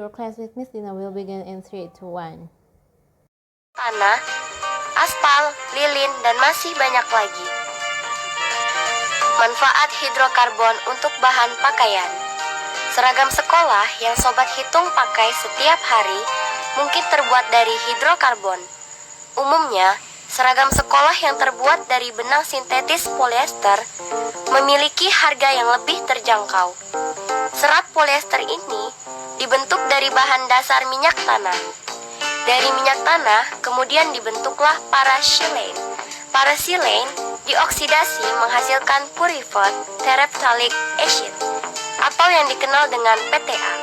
Your class with Miss Dina will begin in 3, 2, 1. Tanah, aspal, lilin, dan masih banyak lagi. Manfaat hidrokarbon untuk bahan pakaian. Seragam sekolah yang sobat hitung pakai setiap hari mungkin terbuat dari hidrokarbon. Umumnya, seragam sekolah yang terbuat dari benang sintetis polyester memiliki harga yang lebih terjangkau. Serat polyester ini dibentuk dari bahan dasar minyak tanah. Dari minyak tanah, kemudian dibentuklah parasilane. Parasilane dioksidasi menghasilkan purified terephthalic acid, atau yang dikenal dengan PTA.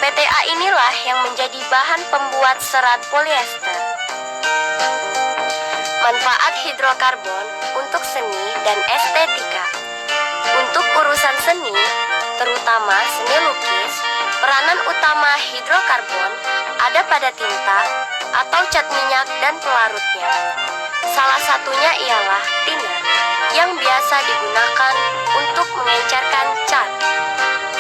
PTA inilah yang menjadi bahan pembuat serat polyester. Manfaat hidrokarbon untuk seni dan estetika. Untuk urusan seni, terutama seni lukis, peranan utama hidrokarbon ada pada tinta atau cat minyak dan pelarutnya. Salah satunya ialah thinner yang biasa digunakan untuk mengencerkan cat.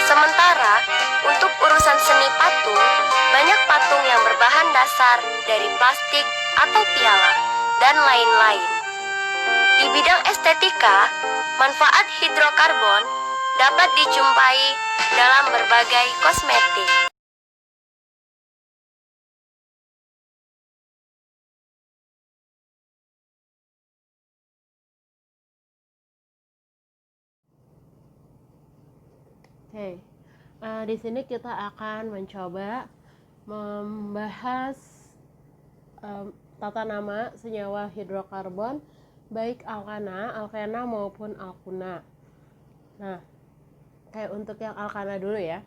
Sementara untuk urusan seni patung, banyak patung yang berbahan dasar dari plastik atau piala dan lain-lain. Di bidang estetika, manfaat hidrokarbon dapat dijumpai dalam berbagai kosmetik. Oke, di sini kita akan mencoba membahas tata nama senyawa hidrokarbon baik alkana maupun alkuna. Nah, kayak untuk yang alkana dulu ya.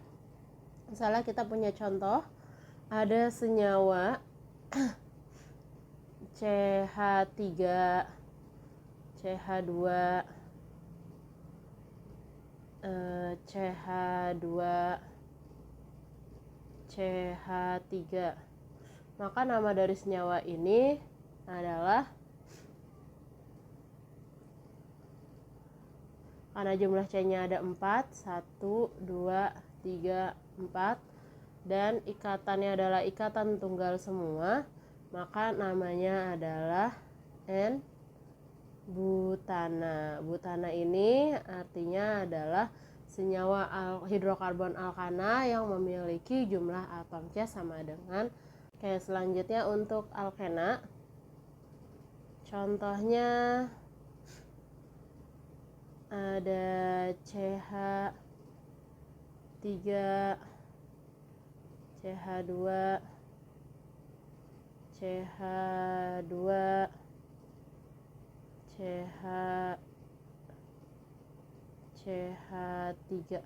Misalnya kita punya contoh, ada senyawa CH3, CH2, CH2, CH3. Maka nama dari senyawa ini adalah, karena jumlah C-nya ada 4, 1, 2, 3, 4, dan ikatannya adalah ikatan tunggal semua, maka namanya adalah N-butana. Butana ini artinya adalah senyawa hidrokarbon alkana yang memiliki jumlah atom C sama dengan. Oke, selanjutnya untuk alkena, contohnya ada CH3, CH2, CH2, CH3.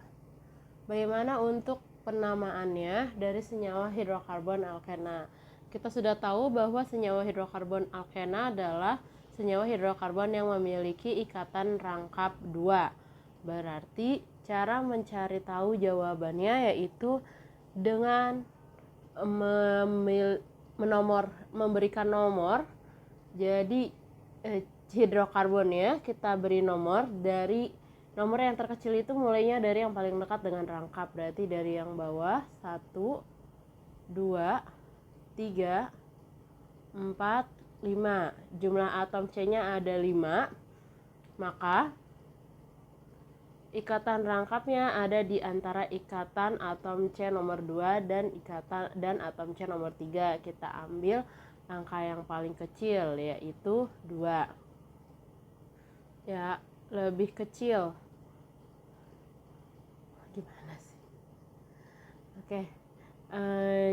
Bagaimana untuk penamaannya dari senyawa hidrokarbon alkena? Kita sudah tahu bahwa senyawa hidrokarbon alkena adalah senyawa hidrokarbon yang memiliki ikatan rangkap 2. Berarti cara mencari tahu jawabannya yaitu dengan memberikan nomor. Jadi hidrokarbonnya kita beri nomor, dari nomor yang terkecil itu mulainya dari yang paling dekat dengan rangkap. Berarti dari yang bawah 1, 2, 3, 4, 5. Jumlah atom C-nya ada 5. Maka ikatan rangkapnya ada di antara ikatan atom C nomor 2 dan atom C nomor 3. Kita ambil angka yang paling kecil, yaitu 2. Ya, lebih kecil. Gimana sih? Oke.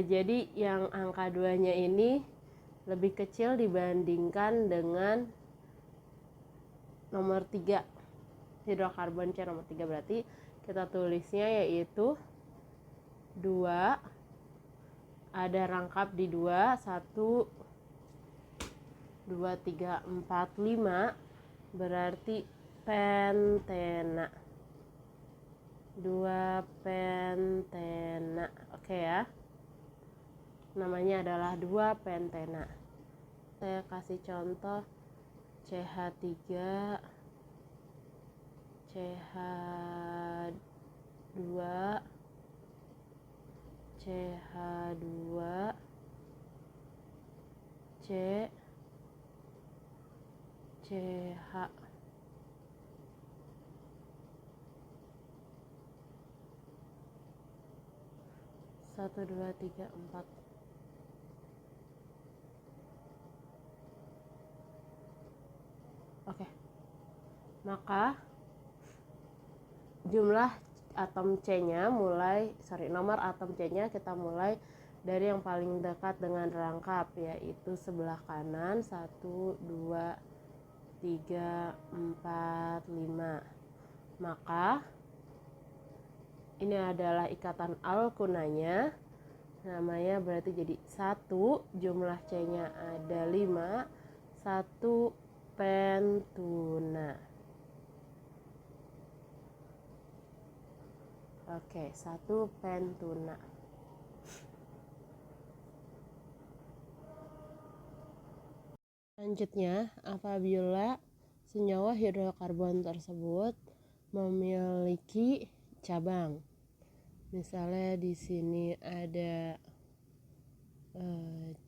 Jadi yang angka 2-nya ini lebih kecil dibandingkan dengan nomor 3. Hidrokarbon C nomor 3, berarti kita tulisnya yaitu 2, ada rangkap di 2, 1, 2, 3, 4, 5, berarti pentena. 2 pentena. Oke ya. Namanya adalah 2 pentena. Saya kasih contoh CH3, CH2, CH2 C CH. Satu, dua, tiga, empat. Oke. Maka jumlah atom C-nya nomor atom C-nya kita mulai dari yang paling dekat dengan rangkap, yaitu sebelah kanan 1, 2, 3, 4, 5. Maka ini adalah ikatan alkunanya, namanya berarti jadi 1, jumlah C-nya ada 5, 1 pentuna. Oke, 1 pentuna. Selanjutnya, apabila senyawa hidrokarbon tersebut memiliki cabang. Misalnya di sini ada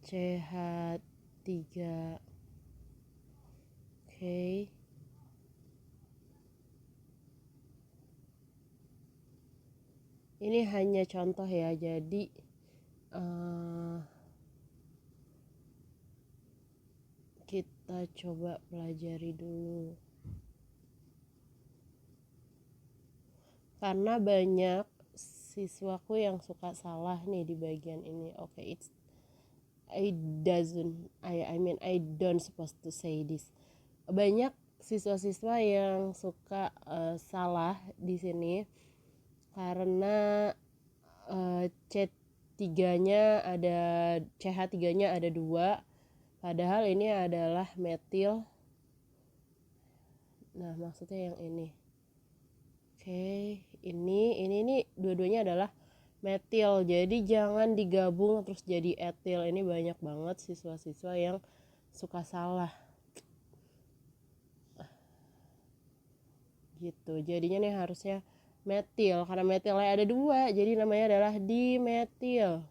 CH3. Oke. Ini hanya contoh ya, jadi kita coba pelajari dulu. Karena banyak siswaku yang suka salah nih di bagian ini. Oke, I don't supposed to say this. Banyak siswa-siswa yang suka salah di sini karena C3-nya ada CH3-nya ada 2. Padahal ini adalah metil. Nah, maksudnya yang ini. Oke, ini dua-duanya adalah metil. Jadi jangan digabung terus jadi etil. Ini banyak banget siswa-siswa yang suka salah. Gitu. Jadinya nih harusnya metil, karena metilnya ada 2, jadi namanya adalah dimetil.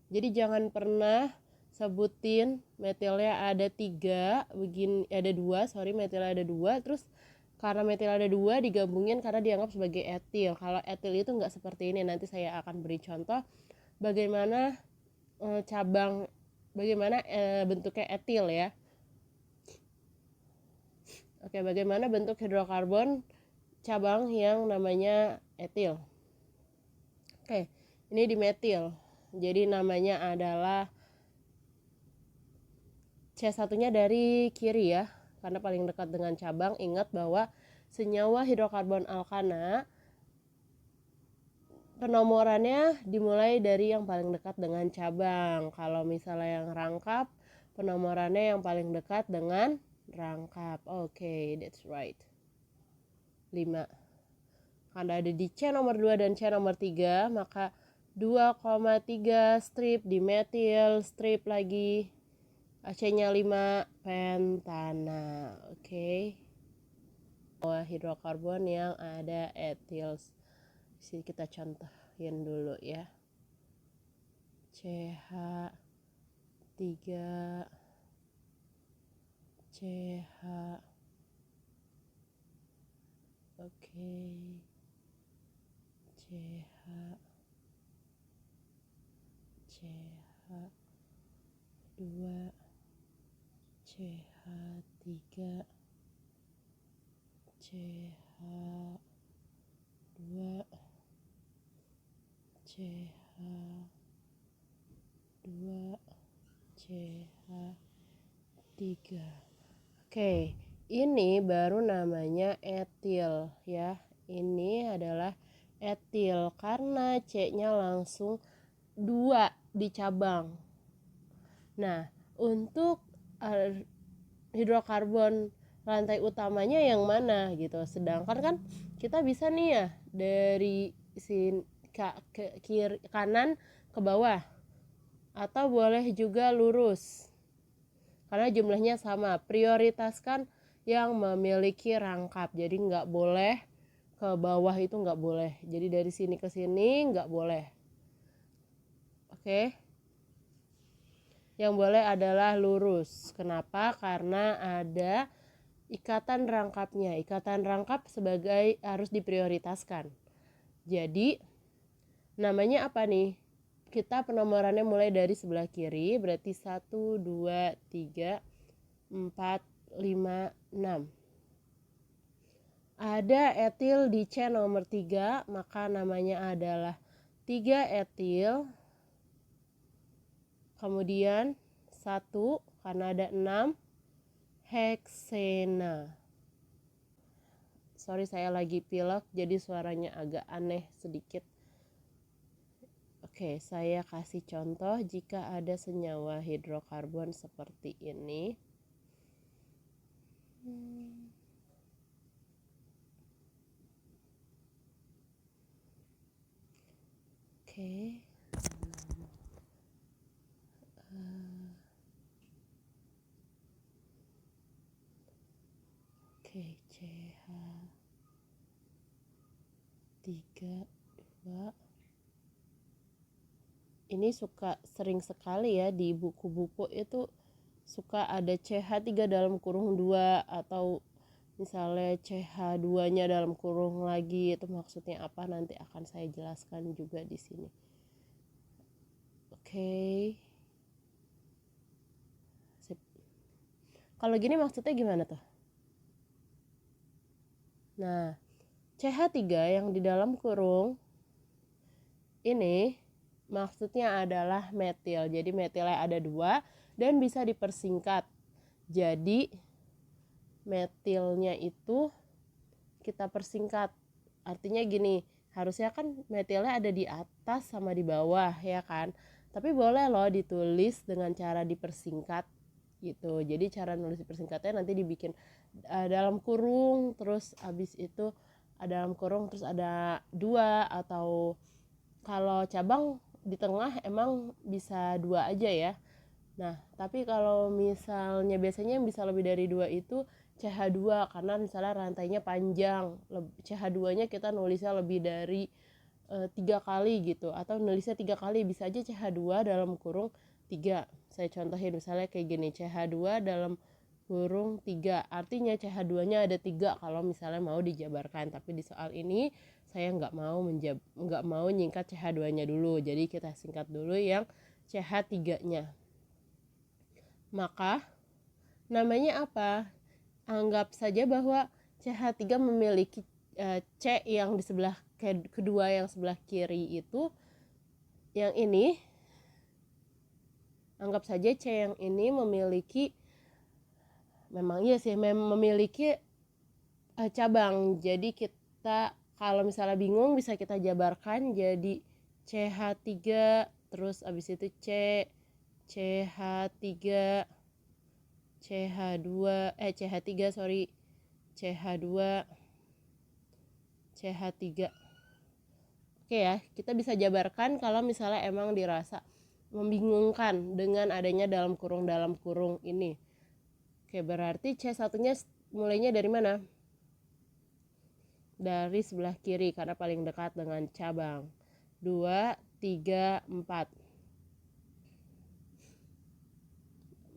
Jadi jangan pernah sebutin metilnya ada 3, ada 2, metilnya ada 2, terus karena metil ada 2 digabungin karena dianggap sebagai etil. Kalau etil itu nggak seperti ini. Nanti saya akan beri contoh bagaimana bentuknya etil ya. Oke, bagaimana bentuk hidrokarbon cabang yang namanya etil. Oke, ini dimetil. Jadi namanya adalah C1-nya dari kiri ya, karena paling dekat dengan cabang. Ingat bahwa senyawa hidrokarbon alkana penomorannya dimulai dari yang paling dekat dengan cabang. Kalau misalnya yang rangkap, penomorannya yang paling dekat dengan rangkap. Oke, that's right. 5. Karena ada di C nomor 2 dan C nomor 3, maka 2,3 strip dimetil, strip lagi C-nya 5 pentana. Oke. Hidrokarbon yang ada etil. Sini kita contohin dulu ya. CH3 CH. Oke. CH CH2 CH3 CH2 CH2 CH3. Oke, ini baru namanya etil ya. Ini adalah etil karena C-nya langsung 2 di cabang. Nah, untuk hidrokarbon rantai utamanya yang mana gitu. Sedangkan kan kita bisa nih ya dari sini ke kiri kanan ke bawah, atau boleh juga lurus karena jumlahnya sama. Prioritaskan yang memiliki rangkap, jadi nggak boleh ke bawah, itu nggak boleh. Jadi dari sini ke sini nggak boleh. Oke. Yang boleh adalah lurus. Kenapa? Karena ada ikatan rangkapnya. Ikatan rangkap sebagai harus diprioritaskan. Jadi namanya apa nih? Kita penomorannya mulai dari sebelah kiri, berarti 1, 2, 3, 4, 5, 6. Ada etil di C nomor 3, maka namanya adalah 3 etil. Kemudian 1, karena ada 6, heksena. Sorry, saya lagi pilek jadi suaranya agak aneh sedikit. Oke, saya kasih contoh jika ada senyawa hidrokarbon seperti ini. Oke. Oke, CH3, 2. Ini sering sekali ya di buku-buku itu suka ada CH3 dalam kurung 2 atau misalnya CH2-nya dalam kurung lagi. Itu maksudnya apa nanti akan saya jelaskan juga di sini. Oke. Sip. Kalau gini maksudnya gimana tuh? Nah, CH3 yang di dalam kurung ini maksudnya adalah metil. Jadi metilnya ada 2 dan bisa dipersingkat. Jadi metilnya itu kita persingkat. Artinya gini, harusnya kan metilnya ada di atas sama di bawah ya kan. Tapi boleh loh ditulis dengan cara dipersingkat gitu. Jadi cara nulis dipersingkatnya nanti dibikin dalam kurung, terus abis itu dalam kurung terus ada 2, atau kalau cabang di tengah emang bisa 2 aja ya. Nah, tapi kalau misalnya biasanya yang bisa lebih dari 2 itu CH2, karena misalnya rantainya panjang. CH2-nya kita nulisnya lebih dari 3 kali gitu, atau nulisnya 3 kali, bisa aja CH2 dalam kurung 3. Saya contohin misalnya kayak gini, CH2 dalam kurung 3. Artinya CH2-nya ada 3 kalau misalnya mau dijabarkan. Tapi di soal ini saya nggak mau nyingkat CH2-nya dulu. Jadi kita singkat dulu yang CH3-nya. Maka namanya apa? Anggap saja bahwa CH3 memiliki C yang di sebelah kedua, yang sebelah kiri itu, yang ini anggap saja C yang ini memiliki, memang iya sih, memiliki cabang. Jadi kita kalau misalnya bingung bisa kita jabarkan jadi CH3, terus abis itu C, CH3, CH2, CH3 sorry, CH2, CH3. Oke ya, kita bisa jabarkan kalau misalnya emang dirasa membingungkan dengan adanya dalam kurung ini. Oke, berarti C1-nya mulainya dari mana? Dari sebelah kiri karena paling dekat dengan cabang. 2, 3, 4.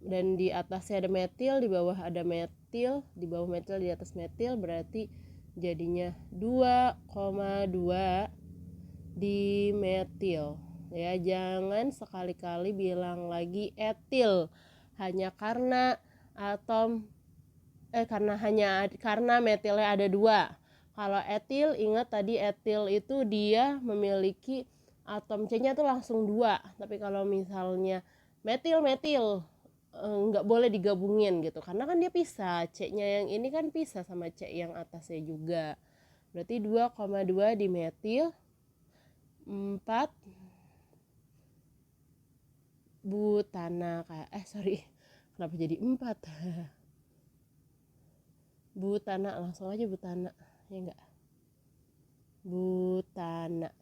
Dan di atasnya ada metil, di bawah ada metil, di bawah metil, di atas metil, berarti jadinya 2,2 dimetil. Ya, jangan sekali-kali bilang lagi etil hanya karena karena metilnya ada 2. Kalau etil, ingat tadi etil itu dia memiliki atom C-nya tuh langsung 2. Tapi kalau misalnya metil nggak boleh digabungin gitu, karena kan dia pisah. C-nya yang ini kan pisah sama C yang atasnya juga. Berarti 2,2 dimetil 4 butana. Kenapa jadi 4? Butana, langsung aja butana, ya enggak? Butana.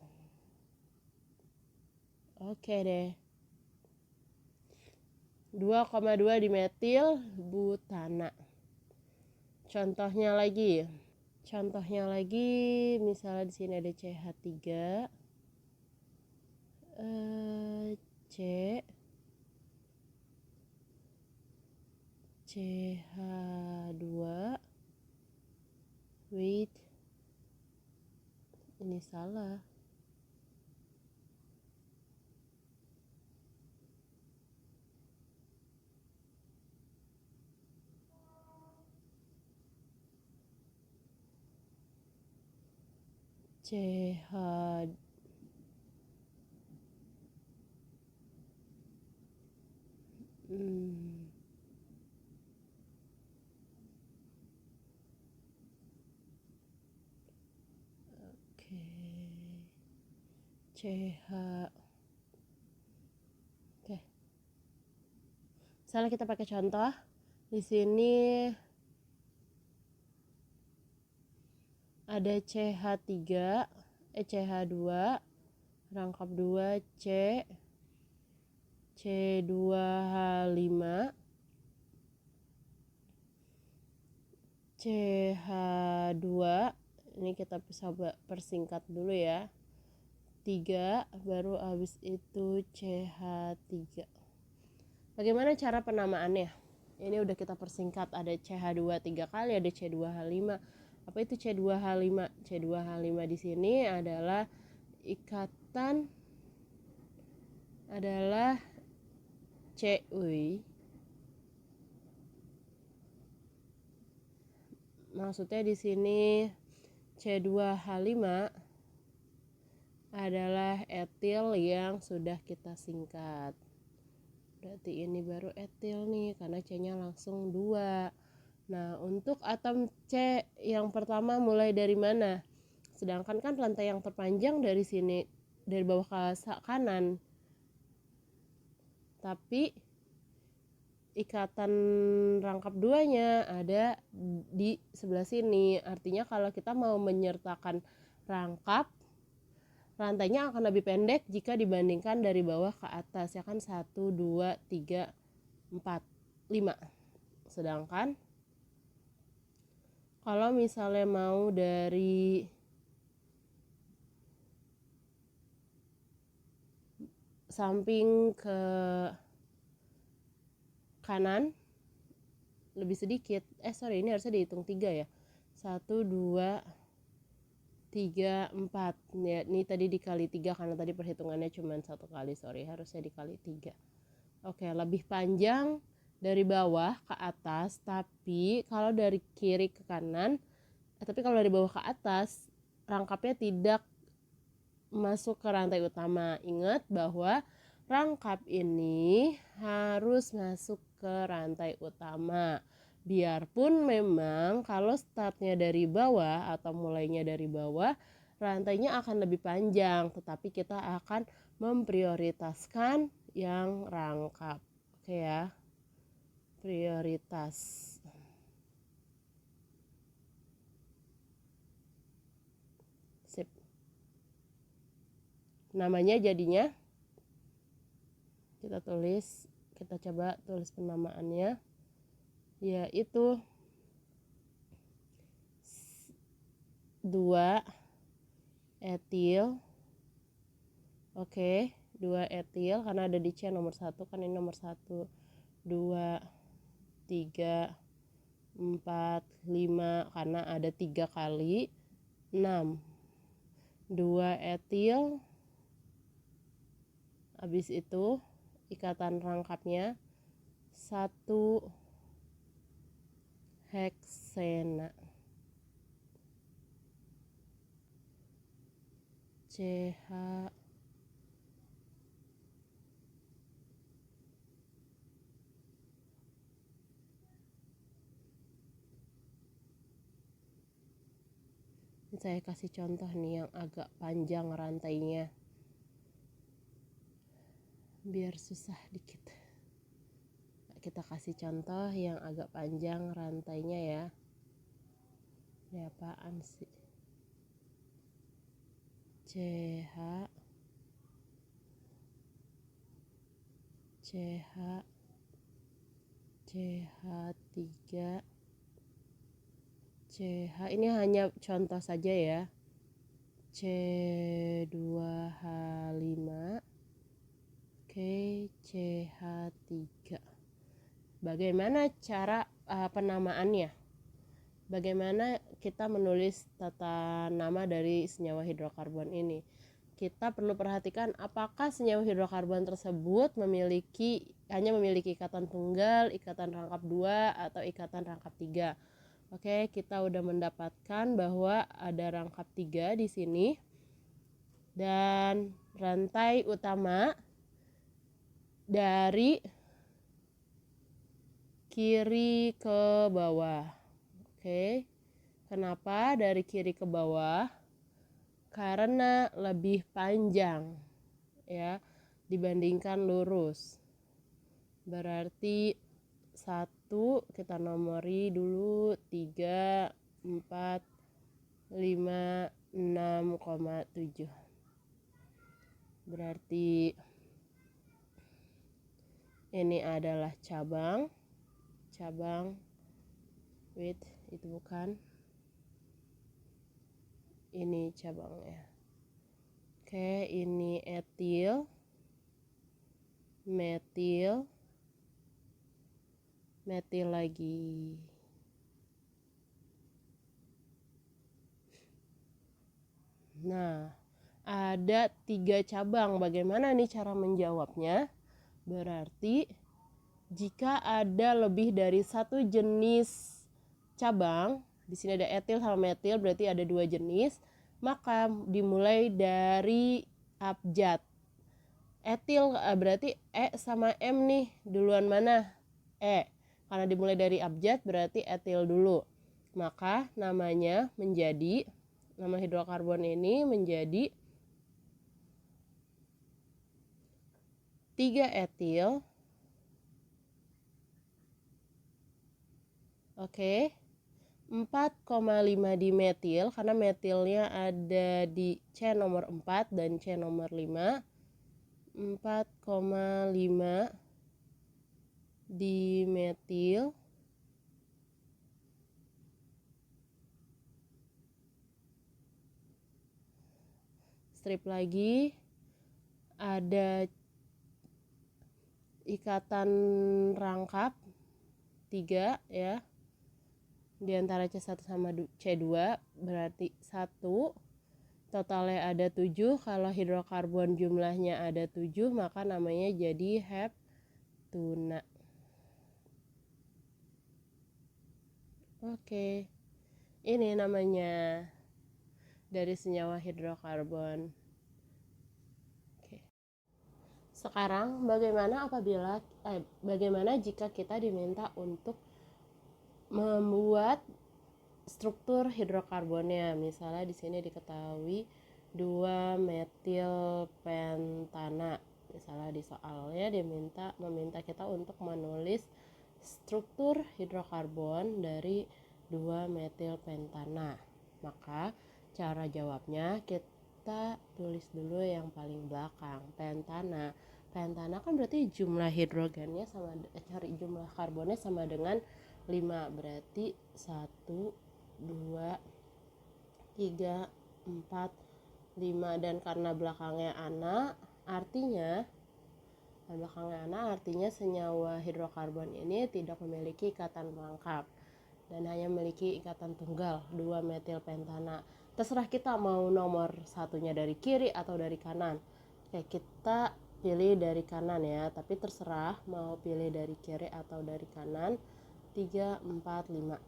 Oke deh. 2,2 dimetil butana. Contohnya lagi, misalnya di sini ada CH3. C, CH2, wait, ini salah. CH Oke. CH. Oke. Misalnya kita pakai contoh di sini ada CH3, CH2, rangkap 2 C, C2H5, CH2, ini kita bisa persingkat dulu ya, 3, baru habis itu CH3. Bagaimana cara penamaannya? Ini udah kita persingkat, ada CH2 3 kali, ada C2H5. Apa itu C2H5? C2H5 di sini adalah ikatan adalah maksudnya di sini C2H5 adalah etil yang sudah kita singkat. Berarti ini baru etil nih, karena C-nya langsung 2. Nah, untuk atom C yang pertama mulai dari mana? Sedangkan kan rantai yang terpanjang dari sini, dari bawah ke kanan. Tapi ikatan rangkap 2-nya ada di sebelah sini. Artinya kalau kita mau menyertakan rangkap, rantainya akan lebih pendek jika dibandingkan dari bawah ke atas, ya kan, 1, 2, 3, 4, 5. Sedangkan kalau misalnya mau dari samping ke kanan lebih sedikit, ini harusnya dihitung 3 ya, 1, 2, 3, 4 ya, ini tadi dikali 3 karena tadi perhitungannya cuma 1 kali, harusnya dikali 3. Oke, lebih panjang dari bawah ke atas, tapi kalau dari kiri ke kanan, tapi kalau dari bawah ke atas rangkapnya tidak masuk ke rantai utama. Ingat bahwa rangkap ini harus masuk ke rantai utama. Biarpun memang kalau startnya dari bawah atau mulainya dari bawah, rantainya akan lebih panjang, tetapi kita akan memprioritaskan yang rangkap. Oke ya, prioritas. Sip. Namanya jadinya kita coba tulis penamaannya, yaitu 2 etil. Oke, 2 etil karena ada di C nomor 1, kan ini nomor 1. 2, 3, 4, 5 karena ada 3 kali 6. 2 etil, habis itu ikatan rangkapnya 1 heksena. CH saya kasih contoh nih yang agak panjang rantainya biar susah dikit. Kita kasih contoh yang agak panjang rantainya ya. Ini apaan sih? CH CH3 CH, ini hanya contoh saja ya. C2H5. Oke, CH3. Bagaimana cara penamaannya? Bagaimana kita menulis tata nama dari senyawa hidrokarbon ini? Kita perlu perhatikan apakah senyawa hidrokarbon tersebut hanya memiliki ikatan tunggal, ikatan rangkap 2, atau ikatan rangkap 3. Oke, kita udah mendapatkan bahwa ada rangkap 3 di sini. Dan rantai utama dari kiri ke bawah. Oke. Kenapa dari kiri ke bawah? Karena lebih panjang ya dibandingkan lurus. Berarti 1 kita nomori dulu 3, 4, 5, 6,7. Berarti ini adalah cabang. Wait, itu bukan. Ini cabangnya. Oke, ini etil, metil lagi. Nah, ada 3 cabang. Bagaimana nih cara menjawabnya? Berarti jika ada lebih dari 1 jenis cabang, di sini ada etil sama metil, berarti ada 2 jenis, maka dimulai dari abjad. Etil berarti E sama M nih, duluan mana? E. Karena dimulai dari abjad berarti etil dulu. Maka namanya menjadi, nama hidrokarbon ini menjadi 3 etil. Oke. 4,5 dimetil karena metilnya ada di C nomor 4 dan C nomor 5. 4,5 dimetil. Strip lagi. Ada ikatan rangkap 3 ya. Di antara C1 sama C2 berarti 1. Totalnya ada 7. Kalau hidrokarbon jumlahnya ada 7, maka namanya jadi heptuna. Oke. Ini namanya dari senyawa hidrokarbon. Oke. Sekarang bagaimana jika kita diminta untuk membuat struktur hidrokarbonnya? Misalnya di sini diketahui 2 metil pentana. Misalnya di soalnya meminta kita untuk menulis struktur hidrokarbon dari 2 metil pentana. Maka cara jawabnya kita tulis dulu yang paling belakang, pentana. Pentana kan berarti jumlah hidrogennya cari jumlah karbonnya sama dengan 5, berarti 1, 2, 3, 4, 5. Dan karena belakangnya ana, artinya senyawa hidrokarbon ini tidak memiliki ikatan rangkap dan hanya memiliki ikatan tunggal 2 metil pentana. Terserah kita mau nomor satunya dari kiri atau dari kanan. Oke, kita pilih dari kanan ya, tapi terserah mau pilih dari kiri atau dari kanan. 3, 4, 5.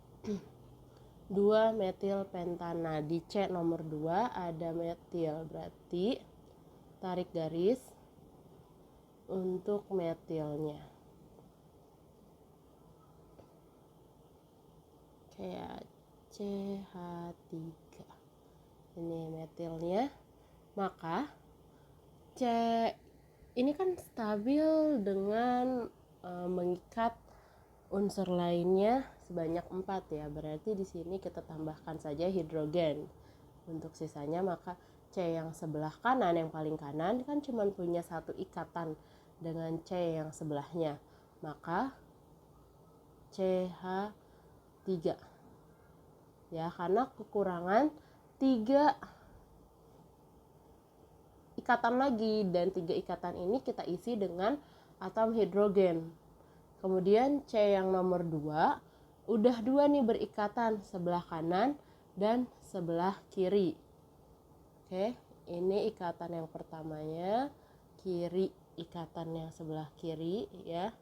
2 metil pentana. Di C nomor 2 ada metil, berarti tarik garis untuk metilnya. Kayak CH3. Ini metilnya. Maka C ini kan stabil dengan mengikat unsur lainnya sebanyak 4 ya. Berarti di sini kita tambahkan saja hidrogen. Untuk sisanya maka C yang sebelah kanan, yang paling kanan kan cuma punya 1 ikatan dengan C yang sebelahnya. Maka CH3. Ya, karena kekurangan 3 ikatan lagi, dan 3 ikatan ini kita isi dengan atom hidrogen. Kemudian C yang nomor 2, udah 2 nih berikatan sebelah kanan dan sebelah kiri. Oke, ini ikatan yang pertamanya, kiri ikatan yang sebelah kiri ya.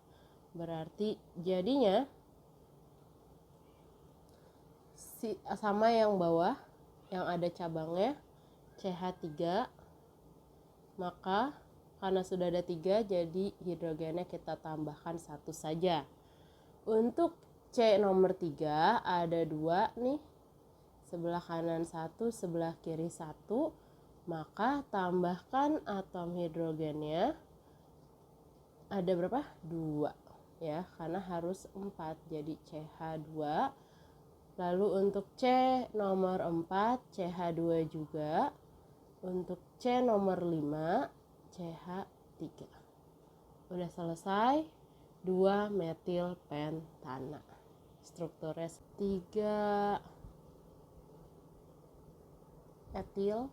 Berarti jadinya sama yang bawah yang ada cabangnya CH3, maka karena sudah ada 3 jadi hidrogennya kita tambahkan 1 saja. Untuk C nomor 3 ada 2 nih, sebelah kanan 1, sebelah kiri 1, maka tambahkan atom hidrogennya ada berapa? 2 ya, karena harus 4 jadi CH2. Lalu untuk C nomor 4 CH2 juga. Untuk C nomor 5 CH3. Udah selesai 2 metil pentana. Strukturnya 3 etil,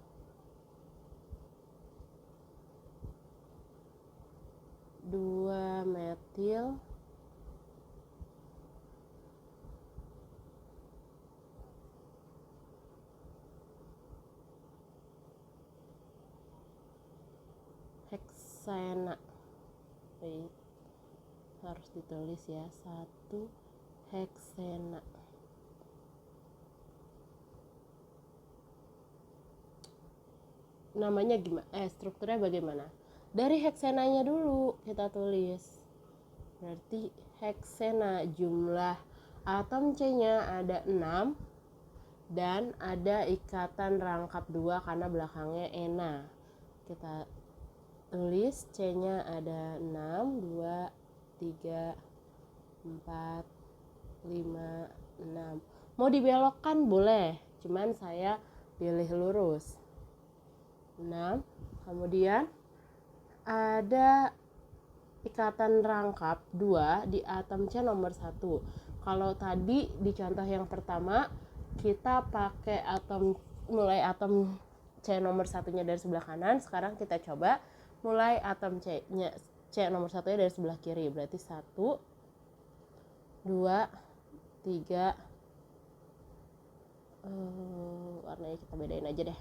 2 metil, heksena. Harus ditulis ya, 1 heksena. Namanya gimana? Strukturnya bagaimana? Dari heksenanya dulu kita tulis. Berarti heksena, jumlah atom C-nya ada 6 dan ada ikatan rangkap 2 karena belakangnya ena. Kita tulis C-nya ada 6, 2, 3, 4, 5, 6. Mau dibelokkan boleh, cuman saya pilih lurus. 6. Kemudian ada ikatan rangkap 2 di atom C nomor 1. Kalau tadi di contoh yang pertama kita pakai mulai atom C nomor 1-nya dari sebelah kanan, sekarang kita coba mulai atom C nomor 1-nya dari sebelah kiri. Berarti 1, 2, 3, warnanya kita bedain aja deh.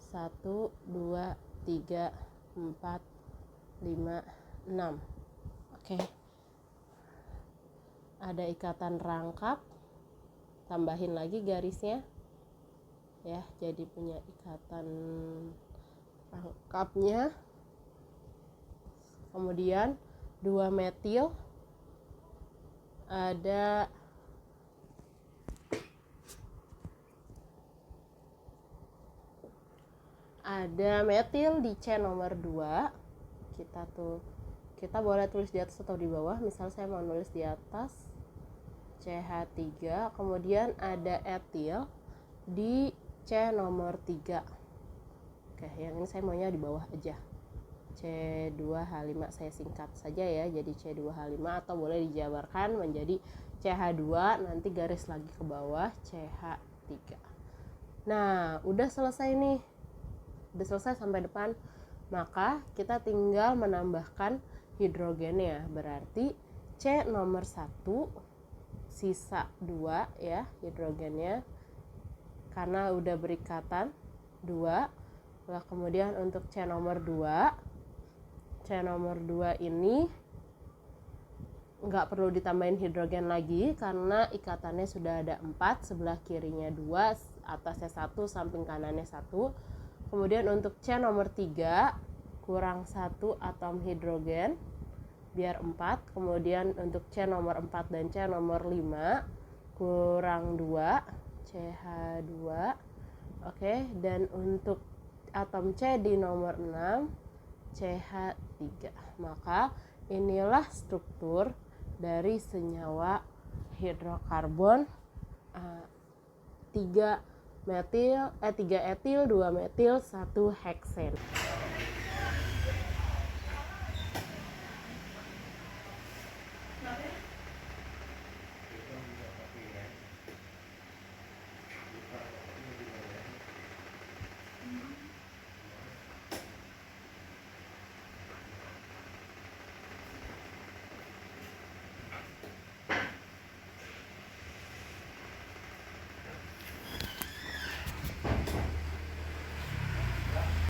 1, 2, 3, 4, 5, 6. Oke. Ada ikatan rangkap. Tambahin lagi garisnya. Ya, jadi punya ikatan rangkapnya. Kemudian 2 metil. Ada metil di C nomor 2. Kita boleh tulis di atas atau di bawah. Misal saya mau nulis di atas CH3, kemudian ada etil di C nomor 3. Oke, yang ini saya maunya di bawah aja. C2H5 saya singkat saja ya, jadi C2H5 atau boleh dijabarkan menjadi CH2, nanti garis lagi ke bawah CH3. Nah, udah selesai nih. Udah selesai sampai depan, maka kita tinggal menambahkan hidrogennya. Berarti C nomor 1 sisa 2 ya hidrogennya karena udah berikatan 2. Nah, kemudian untuk C nomor 2 ini nggak perlu ditambahin hidrogen lagi karena ikatannya sudah ada 4, sebelah kirinya 2, atasnya 1, samping kanannya 1. Kemudian untuk C nomor 3 kurang 1 atom hidrogen biar 4. Kemudian untuk C nomor 4 dan C nomor 5 kurang 2 CH2. Oke, dan untuk atom C di nomor 6 CH3. Maka inilah struktur dari senyawa hidrokarbon 3 etil, 2 metil, 1 heksen.